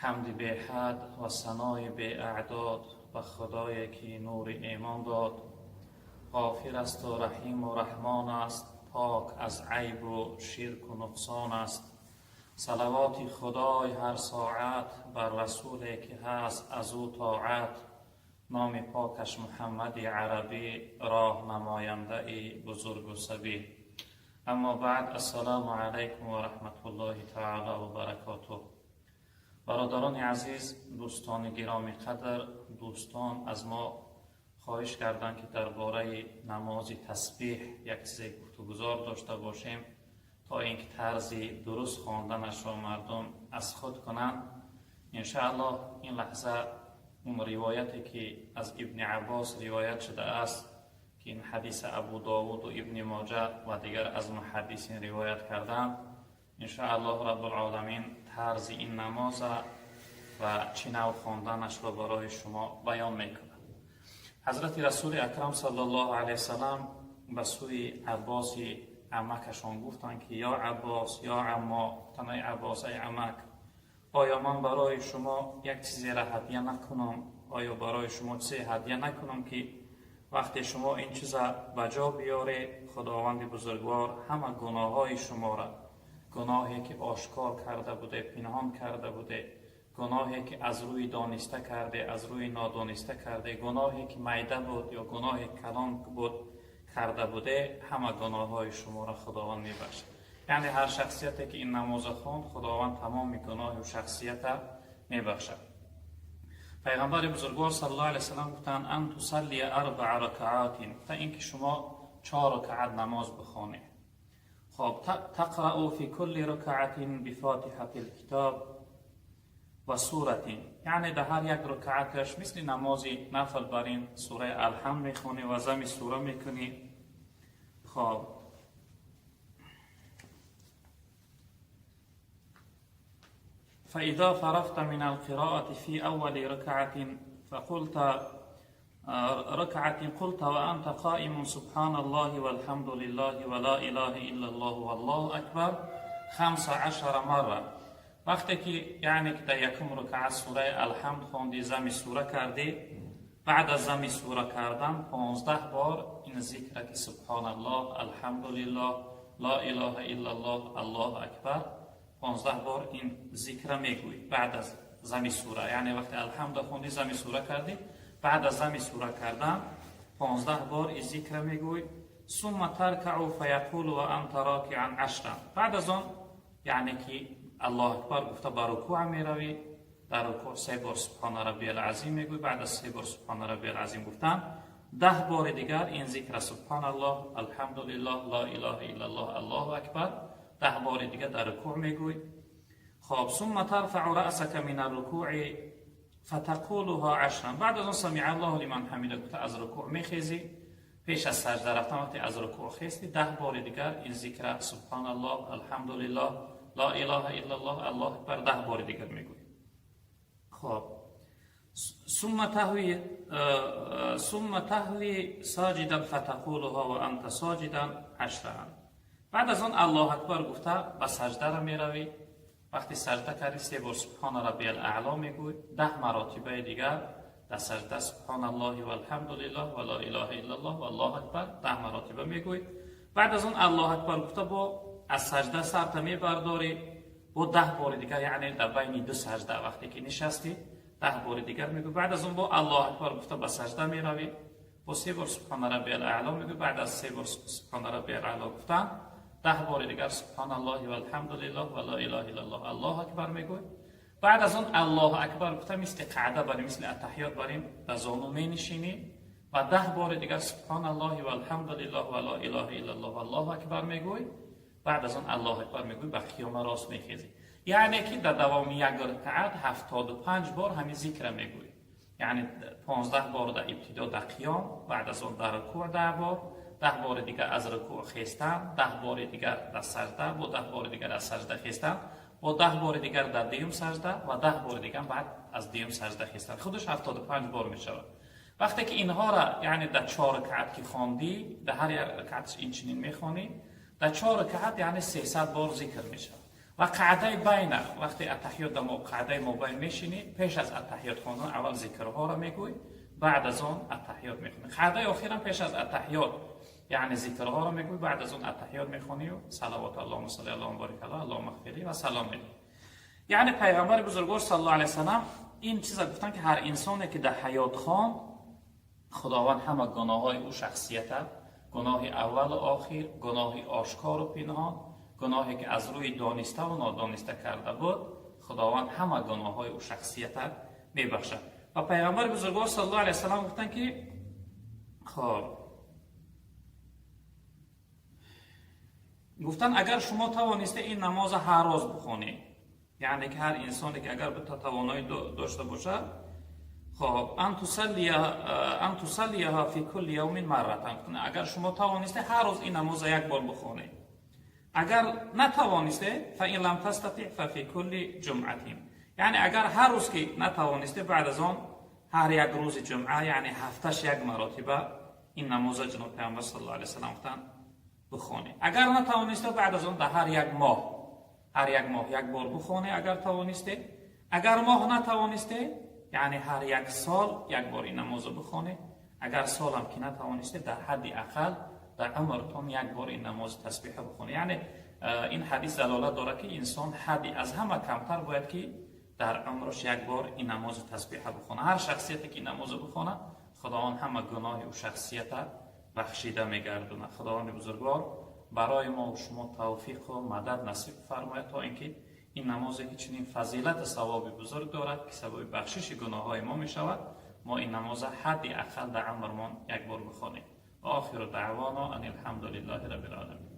حمد به حد و ثنای به اعداد و خدایی که نور ایمان داد. غافر است و رحیم و رحمان است، پاک از عیب و شرک و نقصان است. صلوات خدای هر ساعت بر رسولی که هست از او طاعت. نام پاکش محمد عربی، راه نماینده بزرگ و سبی. اما بعد، السلام علیکم و رحمت الله تعالی و برکاته. برادران عزیز، دوستان گرامی قدر، دوستان از ما خواهش کردند که درباره نماز تسبیح یک چیز گفتگوزار داشته باشیم تا اینکه طرزی درست خواندنش را مردم از خود کنند. انشاءالله این لحظه اون روایتی که از ابن عباس روایت شده است که این حدیث ابو داود و ابن ماجه و دیگر از محدثین روایت کردند، انشاءالله رب العالمین طرز این نماز و چه نوع خواندنش را برای شما بیان میکنند. حضرت رسول اکرم صلی الله علیه وسلم به سوی عباس عمکشان گفتند که یا عباس، یا عما، تنای عباس ای عمک، آیا من برای شما یک چیزی را هدیه نکنم؟ آیا برای شما چیزی هدیه نکنم که وقتی شما این چیز به جا بیاره خداوند بزرگوار همه گناه های شما را، گناهی که آشکار کرده بوده، پنهان کرده بوده، گناهی که از روی دانسته کرده، از روی نادانسته کرده، گناهی که میده بود یا گناهی کلان بود کرده بوده، همه گناه های شما را خداوند میبخشه. یعنی هر شخصیتی که این نماز خواند خداوند تمام گناه و شخصیت را میبخشه. پیغمبر بزرگوار صلی الله علیه وسلم گفتند ان تصلی 4 رکعات، تا اینکه شما 4 رکعت نماز بخوانید. خب تقرأ فی کل رکعت بفاتحه الکتاب و سورت، یعنی در هر یک رکعتش مثل نماز نفل برین سوره الحمد میخونی و زمی سوره میکنی. خب فاذا فرغت من القراءة في اول ركعة فقلت قلت وانت قائم سبحان الله والحمد لله ولا اله الا الله والله اکبر 15 مرة. وقتی که یعنی که در یکم رکعت سوره الحمد خوندی، زمی سوره کردی، بعد از زمی سوره کردن 15 بار این ذکر که سبحان الله، الحمد لله، لا اله الا الله، الله اکبر 15 بار این ذکر میگوی بعد از زمی سوره. یعنی وقتی الحمد خوندی زمی سوره کردی، بعد از زمی سوره کردن 15 بار این ذکر میگوی. ثم ترکع فیقول و انت راکع 10. بعد از اون یعنی که الله اکبر گفته بر رکوع میروی، در رکوع 3 بار سبحان ربی العظیم میگوی، بعد از 3 بار سبحان ربی العظیم گفتن 10 بار دیگر این ذکر سبحان الله، الحمد لله، لا اله الا الله، الله اکبر 10 بار دیگر در رکوع میگوی. خب ثم ترفع رأسك من الركوع فتقولها 10. بعد از اون سمع الله لمن حمده گفته از رکوع میخیزی، پیش از سجده رفتن وقتی از رکوع خیستی 10 بار دیگر این ذکر سبحان الله، الحمد لله، لا اله الا الله، الله اکبر 10 بار دیگر میگوی. خب ثم تهوی ساجدا فتقولها و انت ساجدا 10. بعد از اون الله اکبر گفته به سجده را میروی، وقتی سجده کردی 3 بار سبحان ربی الاعلی میگوی، 10 مراتبه دیگر در سجده سبحان الله و الحمد لله و لا اله الا الله و الله اکبر 10 مراتبه میگوی. بعد از اون الله اکبر گفته با از سجده سرت میبرداری با 10 بار دیگر، یعنی در بین 2 سجده وقتی که نشستی 10 بار دیگر میگوی. بعد از اون با الله اکبر گفته به سجده میروی، با 3 بار سبحان ربی الاعلی میگوی. بعد از 3 بار سبحان ربی الاعلی گفتن 10 بار دیگر سبحان الله و الحمد لله و لا اله الا الله، الله اکبر میگوی. بعد از اون الله اکبر گفته مثل قعده بریم، مثل اتحیات بریم، در زانو می نشینی و 10 بار دیگر سبحان الله و الحمد لله و لا اله الا الله و الله اکبر میگوی. بعد از اون الله اکبر میگوی، به قیام راست میخیزی. یعنی که در دوام یک رکعت 75 بار همین ذکر میگوی. یعنی 15 بار در ابتدا در قیام، بعد از اون در رکوع 10 بار، 10 بار دیگر از رکوع خیستن، 10 بار دیگر در سجده، با 10 بار دیگر از سجده خیستن، با 10 بار دیگر در دیوم سجده و 10 بار دیگر بعد از دیوم سجده خیستن. خودش 75 بار میشود. وقتی که اینها را یعنی در 4 رکعت که خواندی، در هر یک رکعتش این چنین میخوانی، در 4 رکعت یعنی 300 بار ذکر میشه. و قعده بین، وقتی اتحیات در قعده مابین میشینی، پیش از اتحیات خواندن اول ذکرها را میگوی، بعد از اون اتحیات میخونی. قعده آخرم پیش از اتحیات یعنی ذکرها را میگوی، بعد از اون اتحیات میخونی و صلوات اللهم صل علی و بارک علی اللهم اغفر لی و سلام میگی. یعنی پیغمبر بزرگوار صلی الله علیه و سلم این چیزا گفتن که هر انسانی که در حیات خان خداوند همه گناههای او شخصیت، گناه اول و آخر، گناه آشکار و پنهان، گناهی که از روی دانسته و نادانسته کرده بود، خداوند همه گناههای او شخصیت میبخشد. و پیغمبر بزرگوار صلی الله علیه و سلم گفتن که گفتن اگر شما توانسته این نماز هر روز بخونید، یعنی که هر انسانی که اگر به توانایی داشته باشه، خب ان تصلیها فی کل یوم مرتان، اگر شما توانسته هر روز این نماز یک بار بخونید. اگر نتوانسته فإن لم تستطع ففي کل جمعه، یعنی اگر هر روز که نتوانسته بعد از آن هر یک روز جمعه، یعنی هفتهش یک مرتبه این نماز جناب پیامبر صلی الله علیه و سلم گفتن بخونید. اگر نتوانسته بعد از آن در هر یک ماه یک بار بخونه اگر توانسته. اگر ماه نتوانسته یعنی هر یک سال یک بار این نماز بخونه. اگر سال هم که نتوانسته در حد اقل در عمرتون یک بار این نماز تسبیح بخونه. یعنی این حدیث دلالت داره که انسان حدی از همه کمتر باید که در عمرش یک بار این نماز تسبیح بخونه. هر شخصیتی که این نماز بخونه خداوند همه گناه و شخصیت بخشیده میگردونه. خداوند بزرگوار برای ما و شما توفیق و مدد نصیب فرماید تا اینکه این نمازی که چنین فضیلت ثوابی بزرگ دارد که سبب بخشش گناههای ما می شود، ما این نماز حدی اقل در عمرمان یک بار بخوانیم. آخر دعوانا ان الحمد لله رب العالمین.